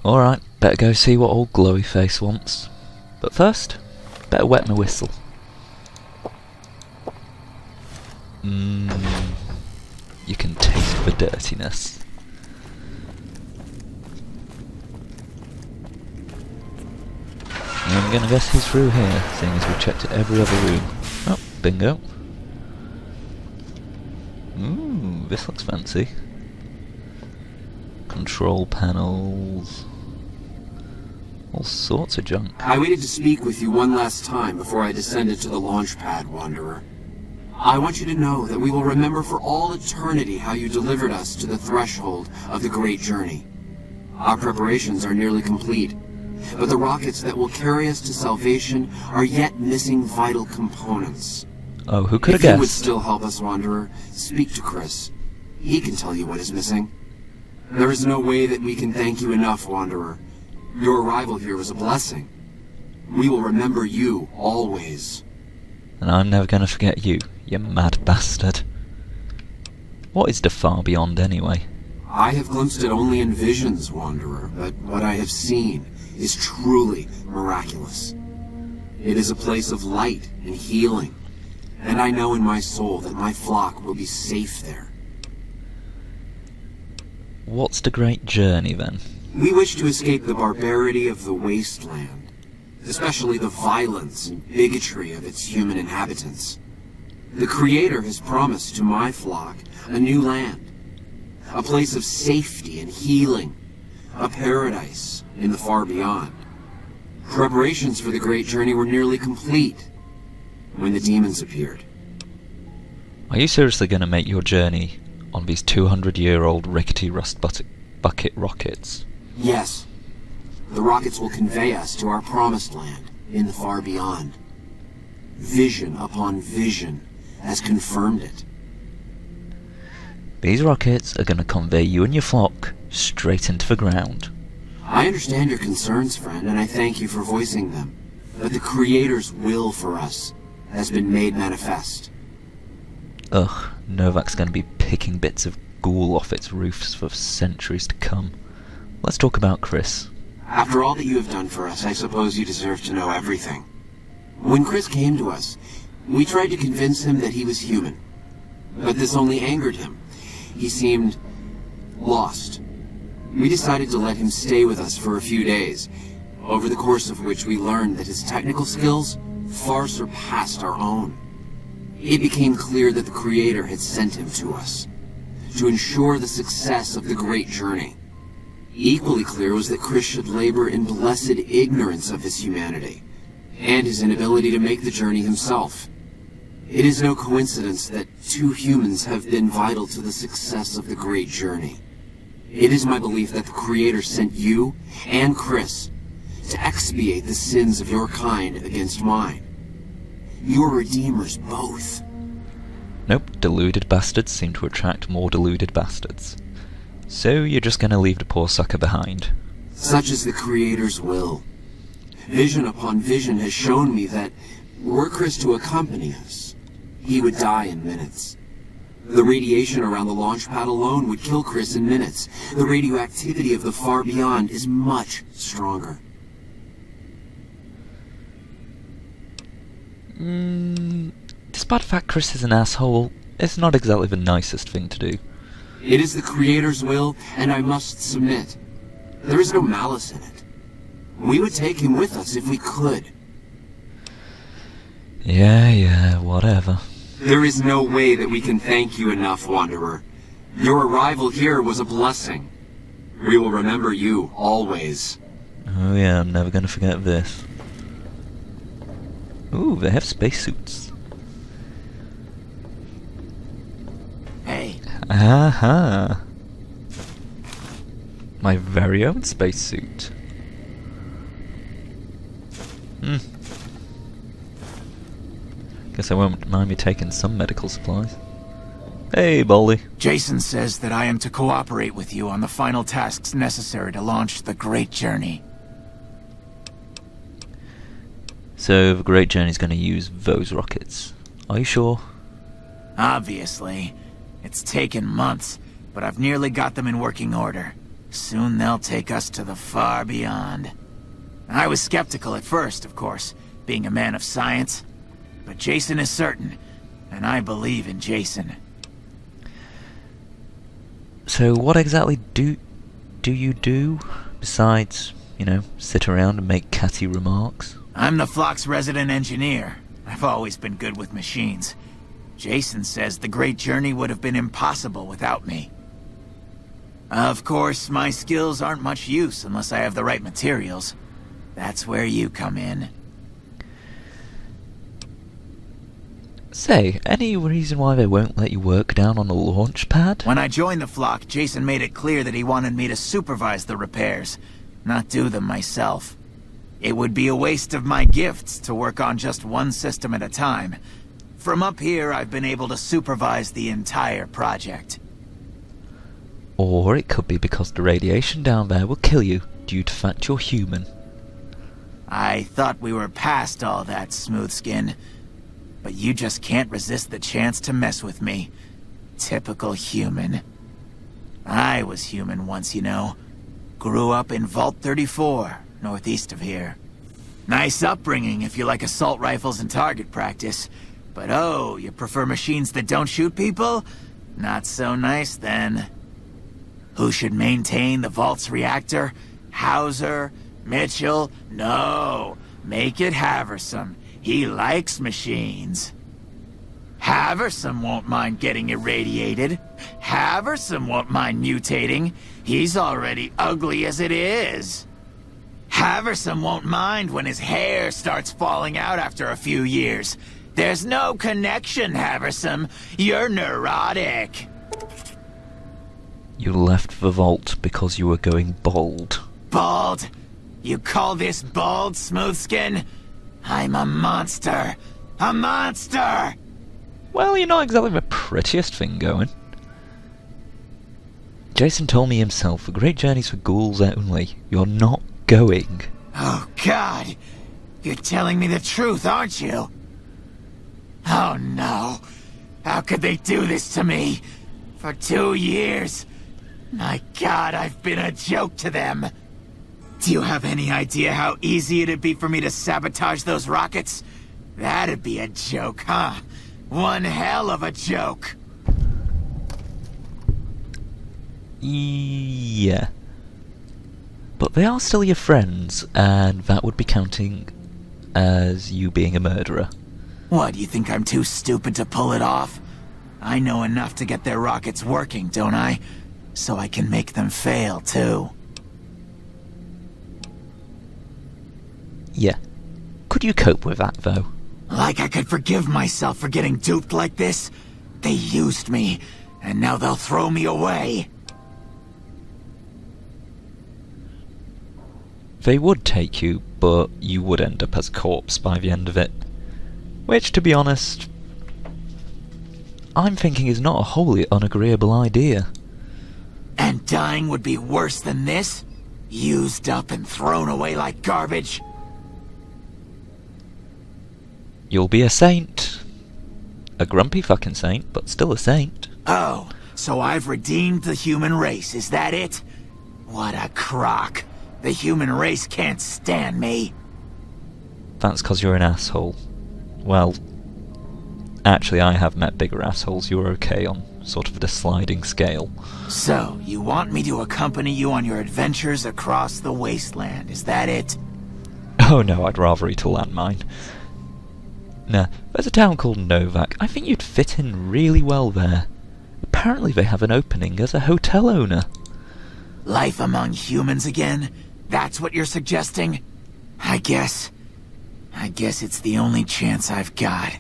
Alright, better go see what old glowy face wants. But first, better wet my whistle. You can taste the dirtiness. I'm gonna guess he's through here, seeing as we've checked every other room. Oh, bingo. Ooh, this looks fancy. Control panels. All sorts of junk. I waited to speak with you one last time before I descended to the launch pad, Wanderer. I want you to know that we will remember for all eternity how you delivered us to the threshold of the great journey. Our preparations are nearly complete, but the rockets that will carry us to salvation are yet missing vital components. Oh, who could have guessed? If you would guessed? still help us, Wanderer, speak to Chris. He can tell you what is missing. There is no way that we can thank you enough, Wanderer. Your arrival here was a blessing. We will remember you always. And I'm never gonna forget you, you mad bastard. What is the far beyond anyway? I have glimpsed it only in visions, Wanderer, but what I have seen is truly miraculous. It is a place of light and healing, and I know in my soul that my flock will be safe there. What's the great journey then? We wish to escape the barbarity of the wasteland, especially the violence and bigotry of its human inhabitants. The Creator has promised to my flock a new land, a place of safety and healing, a paradise in the far beyond. Preparations for the great journey were nearly complete when the demons appeared. Are you seriously gonna make your journey on these 200-year-old rickety rust bucket rockets? Yes. The rockets will convey us to our promised land in the far beyond. Vision upon vision has confirmed it. These rockets are gonna convey you and your flock straight into the ground. I understand your concerns, friend, and I thank you for voicing them. But the Creator's will for us has been made manifest. Ugh, Novac's gonna be picking bits of ghoul off its roofs for centuries to come. Let's talk about Chris. After all that you have done for us, I suppose you deserve to know everything. When Chris came to us, we tried to convince him that he was human. But this only angered him. He seemed lost. We decided to let him stay with us for a few days, over the course of which we learned that his technical skills far surpassed our own. It became clear that the Creator had sent him to us, to ensure the success of the great journey. Equally clear was that Chris should labor in blessed ignorance of his humanity, and his inability to make the journey himself. It is no coincidence that two humans have been vital to the success of the great journey. It is my belief that the Creator sent you and Chris to expiate the sins of your kind against mine. Your redeemers both. Nope, deluded bastards seem to attract more deluded bastards. So you're just gonna leave the poor sucker behind. Such is the Creator's will. Vision upon vision has shown me that, were Chris to accompany us, he would die in minutes. The radiation around the launch pad alone would kill Chris in minutes. The radioactivity of the far beyond is much stronger. Despite the fact Chris is an asshole, it's not exactly the nicest thing to do. It is the Creator's will, and I must submit. There is no malice in it. We would take him with us if we could. Yeah, whatever. There is no way that we can thank you enough, Wanderer. Your arrival here was a blessing. We will remember you always. Oh yeah, I'm never gonna forget this. Ooh, they have spacesuits. Hey. Aha! My very own spacesuit. Guess I won't mind me taking some medical supplies. Hey, Baldy. Jason says that I am to cooperate with you on the final tasks necessary to launch the Great Journey. So the Great Journey's gonna use those rockets. Are you sure? Obviously. It's taken months, but I've nearly got them in working order. Soon they'll take us to the far beyond. I was skeptical at first, of course, being a man of science. But Jason is certain, and I believe in Jason. So what exactly do you do, besides, sit around and make catty remarks? I'm the flock's resident engineer. I've always been good with machines. Jason says the great journey would have been impossible without me. Of course, my skills aren't much use unless I have the right materials. That's where you come in. Say, any reason why they won't let you work down on the launch pad? When I joined the flock, Jason made it clear that he wanted me to supervise the repairs, not do them myself. It would be a waste of my gifts to work on just one system at a time. From up here, I've been able to supervise the entire project. Or it could be because the radiation down there will kill you due to the fact you're human. I thought we were past all that, Smoothskin. But you just can't resist the chance to mess with me. Typical human. I was human once, Grew up in Vault 34, northeast of here. Nice upbringing if you like assault rifles and target practice. But oh, you prefer machines that don't shoot people? Not so nice then. Who should maintain the Vault's reactor? Hauser? Mitchell? No. Make it Haversam. He likes machines. Haversam won't mind getting irradiated. Haversam won't mind mutating. He's already ugly as it is. Haversam won't mind when his hair starts falling out after a few years. There's no connection, Haversam. You're neurotic. You left the vault because you were going bald. Bald? You call this bald, Smoothskin? I'm a monster. A monster! Well, you're not exactly the prettiest thing going. Jason told me himself, the great journey's for ghouls only. You're not going. Oh, God. You're telling me the truth, aren't you? Oh, no. How could they do this to me? For 2 years. My God, I've been a joke to them. Do you have any idea how easy it'd be for me to sabotage those rockets? That'd be a joke, huh? One hell of a joke. Yeah. But they are still your friends, and that would be counting as you being a murderer. What, you think I'm too stupid to pull it off? I know enough to get their rockets working, don't I? So I can make them fail, too. Yeah. Could you cope with that, though? Like I could forgive myself for getting duped like this? They used me, and now they'll throw me away. They would take you, but you would end up as a corpse by the end of it. Which, to be honest, I'm thinking is not a wholly unagreeable idea. And dying would be worse than this? Used up and thrown away like garbage? You'll be a saint. A grumpy fucking saint, but still a saint. Oh, so I've redeemed the human race, is that it? What a crock. The human race can't stand me. That's 'cause you're an asshole. Well, actually I have met bigger assholes. You're okay on sort of the sliding scale. So, you want me to accompany you on your adventures across the wasteland, is that it? Oh no, I'd rather eat a landmine. Nah, there's a town called Novac. I think you'd fit in really well there. Apparently they have an opening as a hotel owner. Life among humans again? That's what you're suggesting? I guess it's the only chance I've got.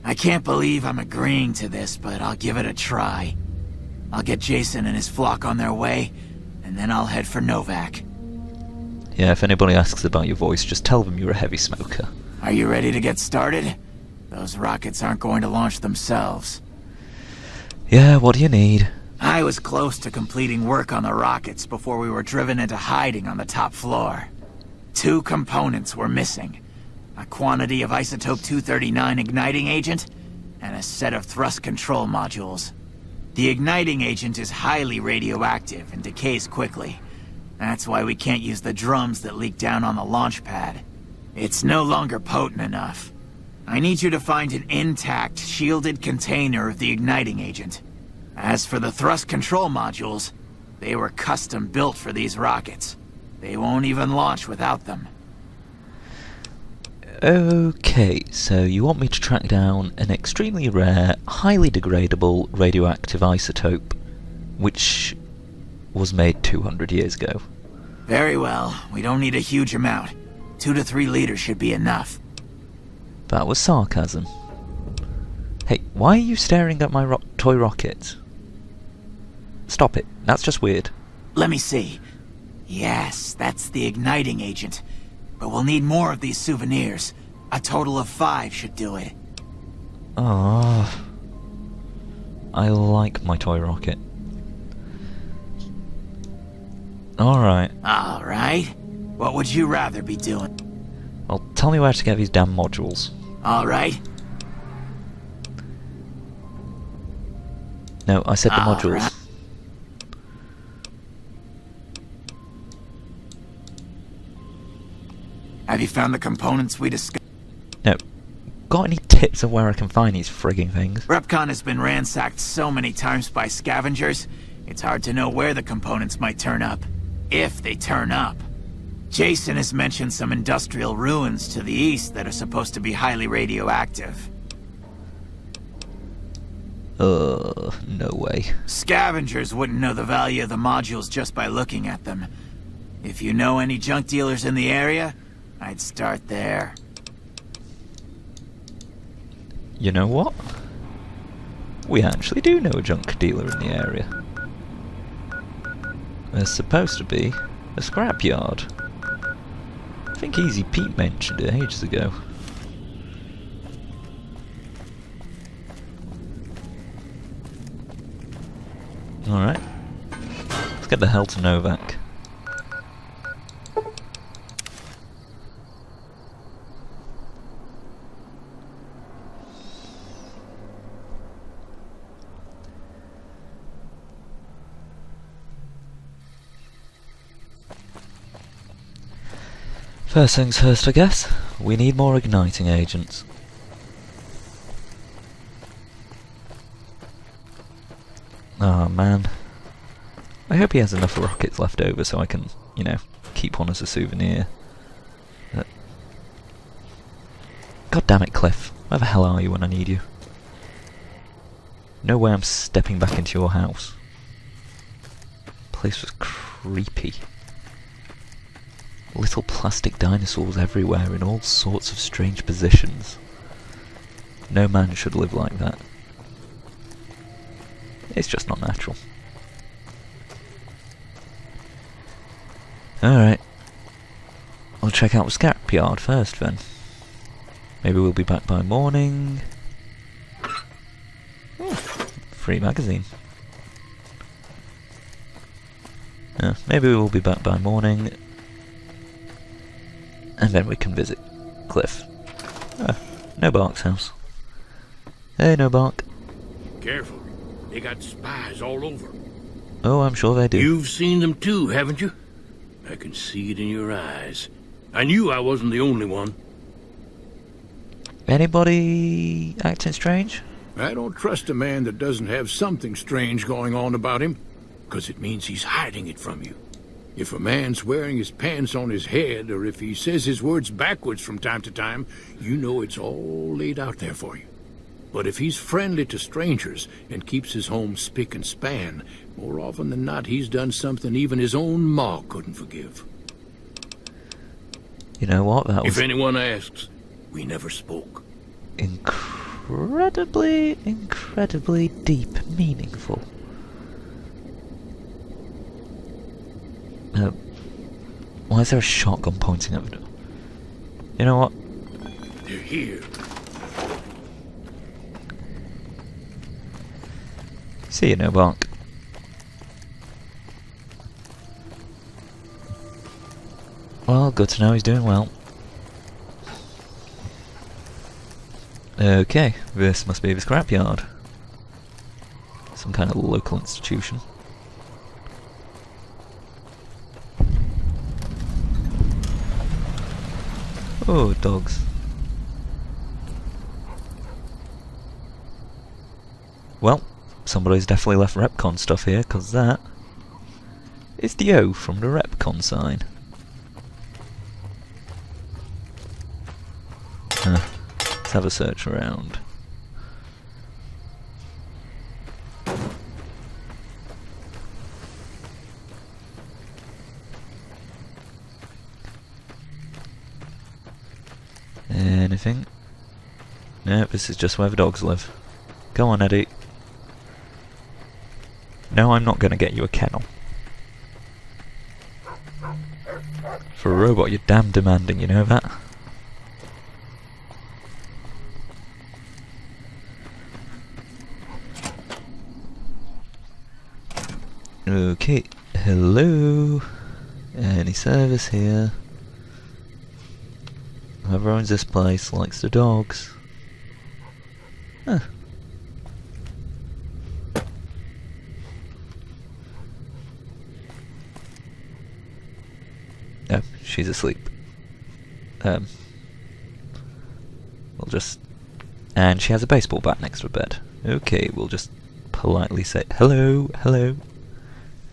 I can't believe I'm agreeing to this, but I'll give it a try. I'll get Jason and his flock on their way, and then I'll head for Novac. Yeah, if anybody asks about your voice, just tell them you're a heavy smoker. Are you ready to get started? Those rockets aren't going to launch themselves. Yeah, what do you need? I was close to completing work on the rockets before we were driven into hiding on the top floor. 2 components were missing. A quantity of isotope 239 igniting agent, and a set of thrust control modules. The igniting agent is highly radioactive and decays quickly, That's why we can't use the drums that leak down on the launch pad. It's no longer potent enough. I need you to find an intact, shielded container of the igniting agent. As for the thrust control modules, they were custom built for these rockets. They won't even launch without them. Okay, so you want me to track down an extremely rare, highly degradable radioactive isotope, which was made 200 years ago. Very well. We don't need a huge amount. 2 to 3 liters should be enough. That was sarcasm. Hey, why are you staring at my toy rocket? Stop it. That's just weird. Let me see. Yes, that's the igniting agent. But we'll need more of these souvenirs. A total of 5 should do it. Ah, I like my toy rocket. Alright. Alright. What would you rather be doing? Well, tell me where to get these damn modules. Alright. No, I said the modules. Alright. Have you found the components we discussed? No. Got any tips of where I can find these frigging things? Repcon has been ransacked so many times by scavengers, it's hard to know where the components might turn up. If they turn up. Jason has mentioned some industrial ruins to the east that are supposed to be highly radioactive. No way. Scavengers wouldn't know the value of the modules just by looking at them. If you know any junk dealers in the area, I'd start there. You know what? We actually do know a junk dealer in the area. There's supposed to be a scrapyard. I think Easy Pete mentioned it ages ago. Alright. Let's get the hell to Novac. First things first, I guess. We need more igniting agents. Oh man. I hope he has enough rockets left over so I can, you know, keep one as a souvenir. God damn it, Cliff. Where the hell are you when I need you? No way I'm stepping back into your house. Place was creepy. Little plastic dinosaurs everywhere in all sorts of strange positions. No man should live like that. It's just not natural. Alright. I'll check out the scrapyard first then. Maybe we'll be back by morning. Ooh, free magazine. Maybe we'll be back by morning. And then we can visit Cliff. No Bark's house. Hey, No Bark. Careful. They got spies all over. Oh, I'm sure they do. You've seen them too, haven't you? I can see it in your eyes. I knew I wasn't the only one. Anybody acting strange? I don't trust a man that doesn't have something strange going on about him, 'cause it means he's hiding it from you. If a man's wearing his pants on his head, or if he says his words backwards from time to time, you know it's all laid out there for you. But if he's friendly to strangers and keeps his home spick and span, more often than not he's done something even his own ma couldn't forgive. You know what? That was If anyone asks, we never spoke. incredibly deep, meaningful. Why is there a shotgun pointing at the door? You know what? They're here. See you, No Bark. Well, good to know he's doing well. Okay, this must be the scrapyard. Some kind of local institution. Oh, dogs. Well, somebody's definitely left Repcon stuff here, because that is the O from the Repcon sign. Let's have a search around. Anything? No, this is just where the dogs live. Go on, Eddie. No, I'm not going to get you a kennel. For a robot, you're damn demanding, you know that? Okay, hello? Any service here? Whoever owns this place likes the dogs. Huh. No, she's asleep. We'll just... And she has a baseball bat next to her bed. Okay, we'll just politely say, hello, hello.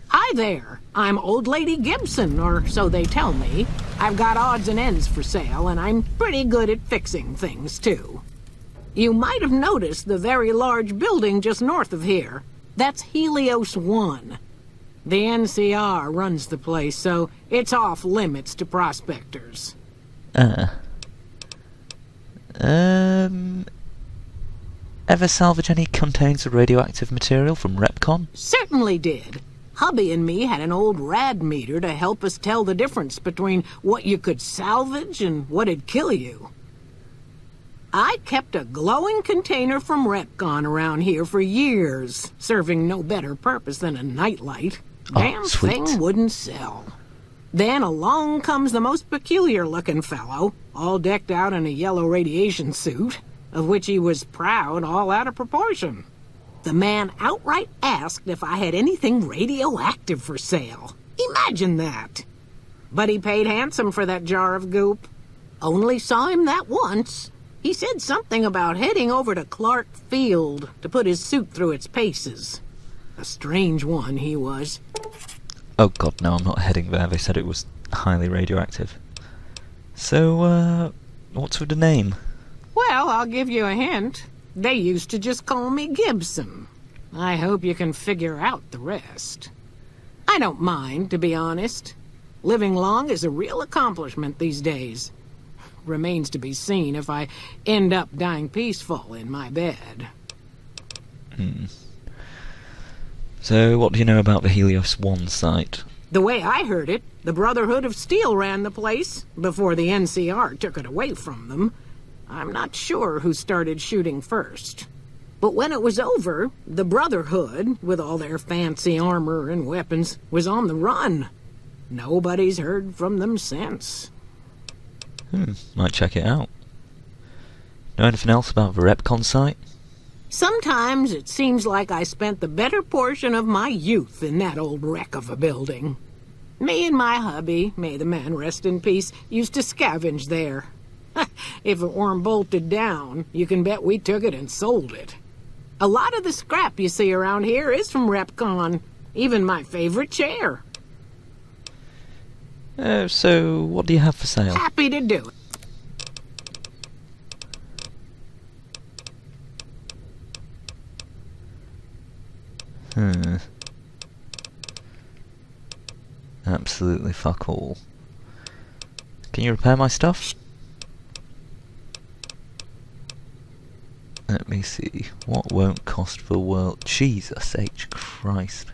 Hi there. I'm Old Lady Gibson, or so they tell me. I've got odds and ends for sale, and I'm pretty good at fixing things, too. You might have noticed the very large building just north of here. That's Helios 1. The NCR runs the place, so it's off limits to prospectors. Ever salvage any contains of radioactive material from Repcon? Certainly did. Hubby and me had an old rad meter to help us tell the difference between what you could salvage and what'd kill you. I kept a glowing container from Repcon around here for years, serving no better purpose than a nightlight. Damn thing wouldn't sell. Then along comes the most peculiar-looking fellow, all decked out in a yellow radiation suit, of which he was proud all out of proportion. The man outright asked if I had anything radioactive for sale. Imagine that. But he paid handsome for that jar of goop. Only saw him that once. He said something about heading over to Clark Field to put his suit through its paces. A strange one he was. Oh god, no, I'm not heading there. They said it was highly radioactive. So, what's with the name? Well, I'll give you a hint. They used to just call me Gibson. I hope you can figure out the rest. I don't mind, to be honest. Living long is a real accomplishment these days. Remains to be seen if I end up dying peaceful in my bed. So, what do you know about the Helios 1 site? The way I heard it, the Brotherhood of Steel ran the place before the NCR took it away from them. I'm not sure who started shooting first. But when it was over, the Brotherhood, with all their fancy armor and weapons, was on the run. Nobody's heard from them since. Might check it out. Know anything else about the Repcon site? Sometimes it seems like I spent the better portion of my youth in that old wreck of a building. Me and my hubby, may the man rest in peace, used to scavenge there. If it weren't bolted down, you can bet we took it and sold it. A lot of the scrap you see around here is from Repcon. Even my favorite chair. So what do you have for sale? Happy to do it. Absolutely fuck all. Can you repair my stuff? Let me see. What won't cost the world? Jesus H. Christ.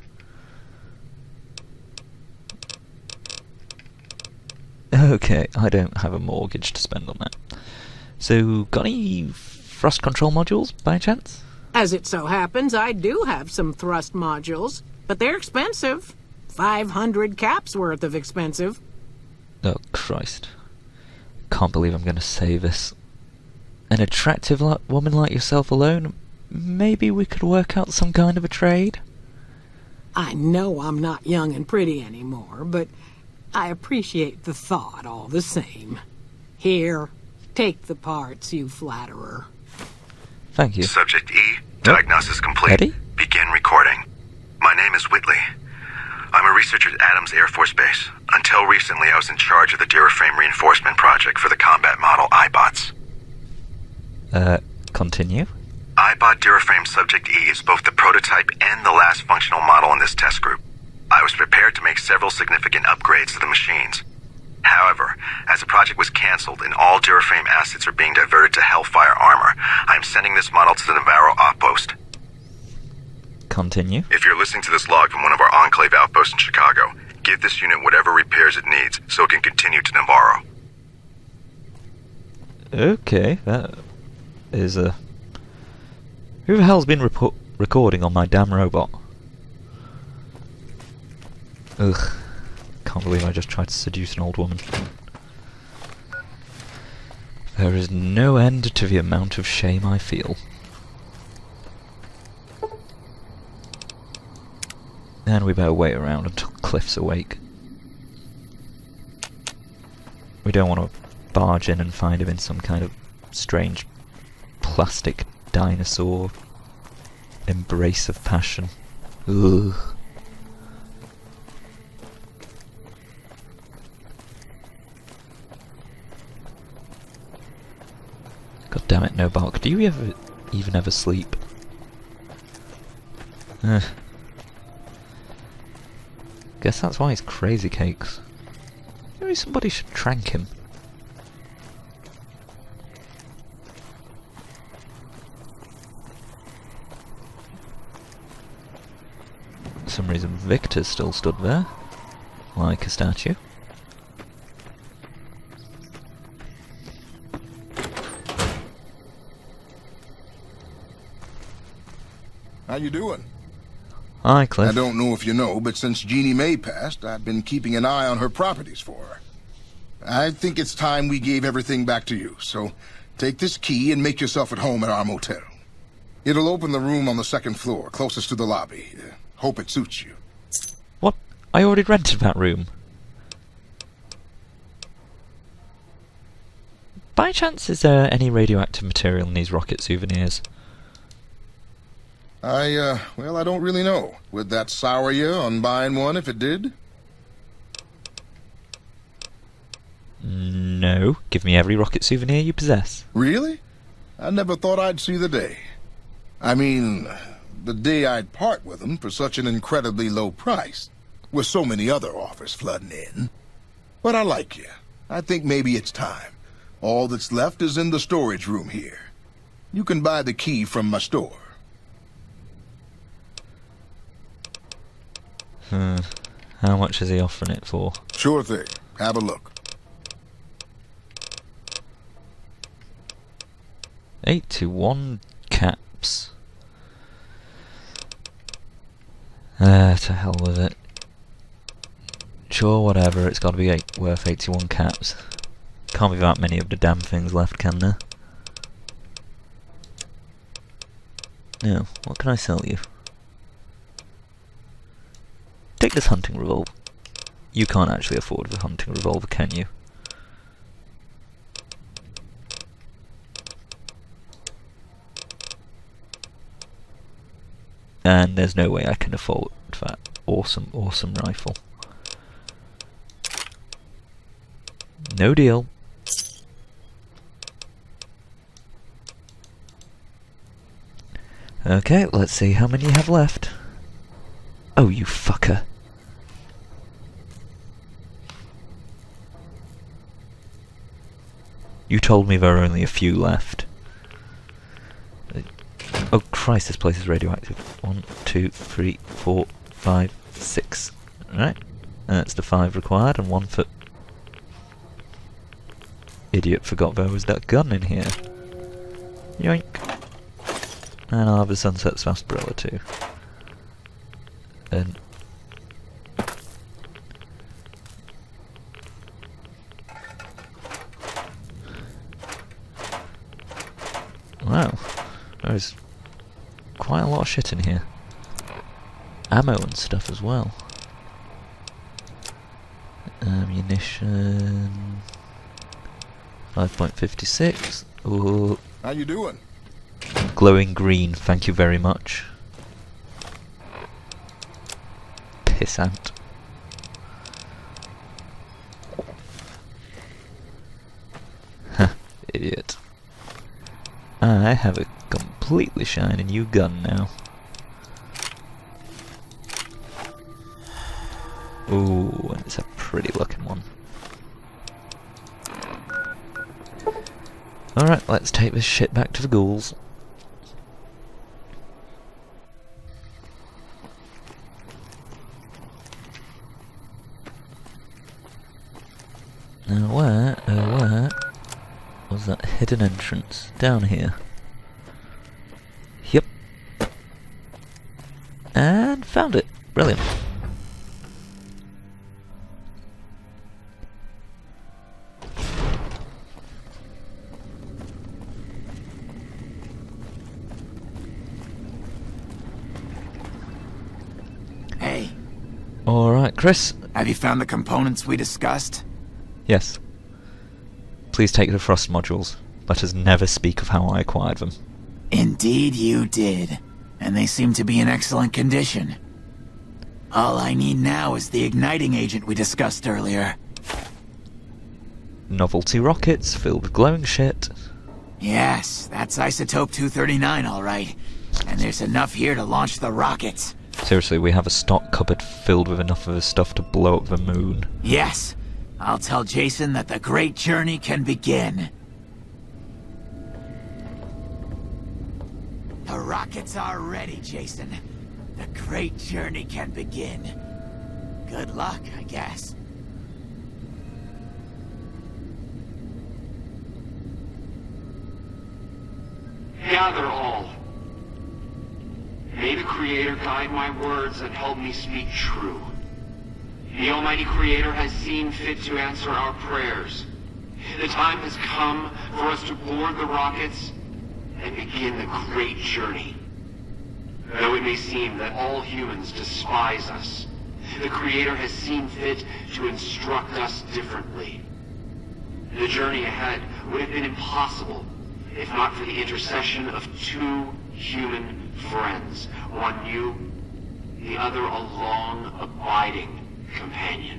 Okay, I don't have a mortgage to spend on that. So, got any thrust control modules, by chance? As it so happens, I do have some thrust modules, but they're expensive. 500 caps worth of expensive. Oh, Christ. Can't believe I'm going to say this. An attractive woman like yourself alone, maybe we could work out some kind of a trade? I know I'm not young and pretty anymore, but I appreciate the thought all the same. Here, take the parts, you flatterer. Thank you. Subject E, diagnosis complete. Eddie? Begin recording. My name is Whitley. I'm a researcher at Adams Air Force Base. Until recently, I was in charge of the Duraframe reinforcement project for the combat model iBots. Continue. iBot Duraframe Subject E is both the prototype and the last functional model in this test group. I was prepared to make several significant upgrades to the machines. However, as the project was cancelled and all Duraframe assets are being diverted to Hellfire armor, I am sending this model to the Navarro outpost. Continue. If you're listening to this log from one of our Enclave outposts in Chicago, give this unit whatever repairs it needs so it can continue to Navarro. Okay, that is a... Who the hell's been recording on my damn robot? Ugh. Can't believe I just tried to seduce an old woman. There is no end to the amount of shame I feel. And we better wait around until Cliff's awake. We don't want to barge in and find him in some kind of strange plastic dinosaur embrace of passion. Ugh. God damn it, Novac. Do you even ever sleep? Guess that's why he's crazy cakes. Maybe somebody should trank him. For some reason Victor's still stood there, like a statue. How you doing? Hi, Cliff. I don't know if you know, but since Jeannie May passed, I've been keeping an eye on her properties for her. I think it's time we gave everything back to you, so take this key and make yourself at home at our motel. It'll open the room on the second floor, closest to the lobby. Hope it suits you. What? I already rented that room. By chance, is there any radioactive material in these rocket souvenirs? Well, I don't really know. Would that sour you on buying one if it did? No. Give me every rocket souvenir you possess. Really? I never thought I'd see the day. I mean, the day I'd part with them for such an incredibly low price, with so many other offers flooding in. But I like you. I think maybe it's time. All that's left is in the storage room here. You can buy the key from my store. How much is he offering it for? Sure thing. Have a look. 821 caps. To hell with it. Sure, whatever, it's gotta be worth 81 caps. Can't be that many of the damn things left, can there? No, what can I sell you? Take this hunting revolver. You can't actually afford the hunting revolver, can you? And there's no way I can afford that awesome, awesome rifle. No deal. Okay, let's see how many you have left. Oh, you fucker. You told me there are only a few left. Oh Christ, this place is radioactive. 1, 2, 3, 4, 5, 6. Alright. That's the 5 required, and 1 for... Idiot forgot there was that gun in here. Yoink. And I'll have a sunset sarsaparilla too. And... Wow. There's quite a lot of shit in here. Ammo and stuff as well. Ammunition... 5.56. Ooh, How you doing? glowing green, thank you very much. Pissant. Huh, idiot. I have a completely shiny new gun now. Ooh, and it's a pretty looking one. Alright, let's take this shit back to the ghouls. Now where was that hidden entrance? Down here. Yep. And found it. Brilliant. Hey, Alright, Chris. have you found the components we discussed? Yes. Please take the thrust modules. Let us never speak of how I acquired them. Indeed you did. And they seem to be in excellent condition. All I need now is the igniting agent we discussed earlier. Novelty rockets filled with glowing shit. Yes, that's isotope 239 all right. And there's enough here to launch the rockets. Seriously, we have a stock cupboard filled with enough of the stuff to blow up the moon. Yes, I'll tell Jason that the great journey can begin. The rockets are ready, Jason. The great journey can begin. Good luck, I guess. Gather all. May the Creator guide my words and help me speak true. The Almighty Creator has seen fit to answer our prayers. The time has come for us to board the rockets and begin the great journey. Though it may seem that all humans despise us, the Creator has seen fit to instruct us differently. The journey ahead would have been impossible if not for the intercession of two human friends, one new, the other a long, abiding companion.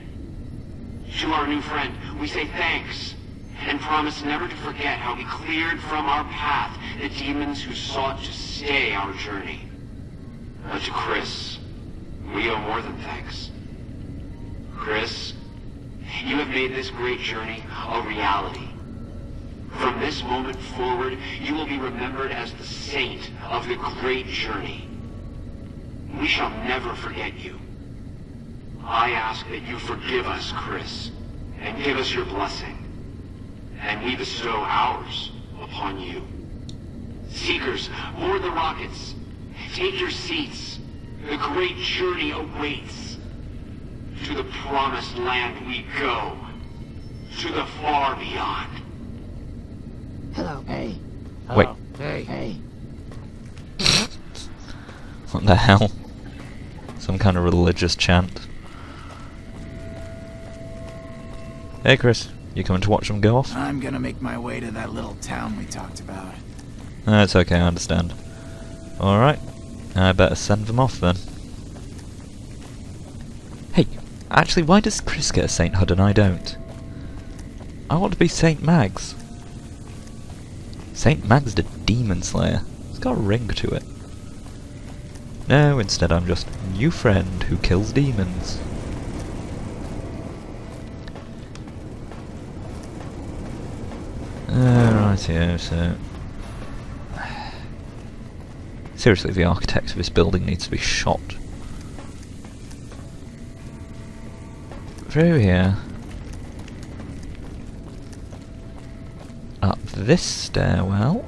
To our new friend, we say thanks, and promise never to forget how he cleared from our path the demons who sought to stay our journey. But to Chris, we owe more than thanks. Chris, you have made this great journey a reality. From this moment forward, you will be remembered as the saint of the great journey. We shall never forget you. I ask that you forgive us, Chris, and give us your blessing, and we bestow ours upon you. Seekers, board the rockets. Take your seats. The great journey awaits. To the promised land we go. To the far beyond. Hello. Hey. Wait. Hey. Hey. What the hell? Some kind of religious chant. Hey Chris, you coming to watch them go off? I'm gonna make my way to that little town we talked about. It's okay, I understand. Alright, I better send them off then. Hey, actually, why does Chris get a sainthood and I don't? I want to be Saint Mags. Saint Mags the Demon Slayer. It's got a ring to it. No, instead I'm just new friend who kills demons. Rightio, so... Seriously, the architect of this building needs to be shot. Through here. Up this stairwell.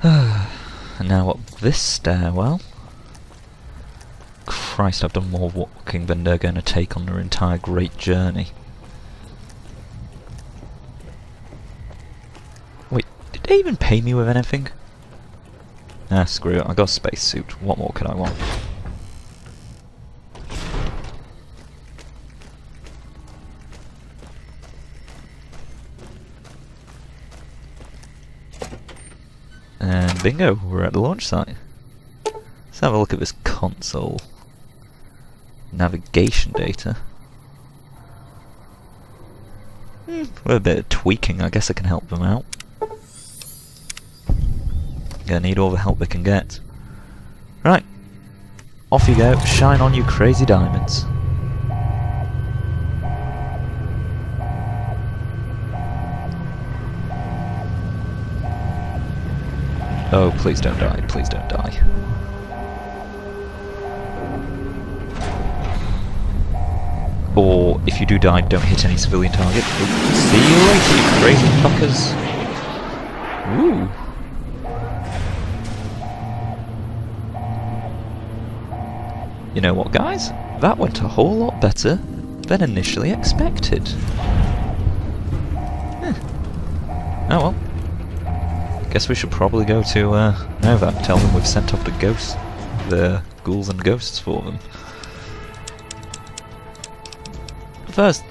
And now up this stairwell. Christ, I've done more walking than they're going to take on their entire great journey. Wait, did they even pay me with anything? Ah, screw it, I got a spacesuit. What more can I want? And bingo, we're at the launch site. Let's have a look at this console. Navigation data. With a bit of tweaking, I guess I can help them out. Gonna need all the help they can get. Right. Off you go, shine on you crazy diamonds. Oh, please don't die, please don't die. Or, if you do die, don't hit any civilian target. See you later, you crazy fuckers! Ooh! You know what, guys? That went a whole lot better than initially expected. Oh well. Guess we should probably go to Novac, tell them we've sent off the ghouls and ghosts for them. First,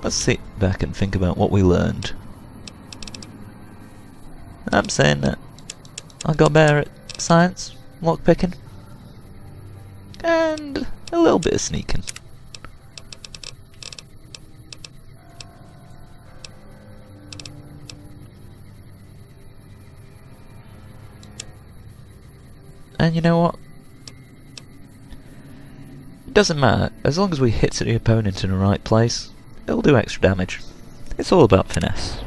let's sit back and think about what we learned. I'm saying that I got better at science, lockpicking, and a little bit of sneaking. And you know what? It doesn't matter, as long as we hit the opponent in the right place, it'll do extra damage. It's all about finesse.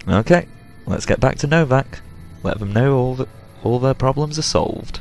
Okay, let's get back to Novac. Let them know all their problems are solved.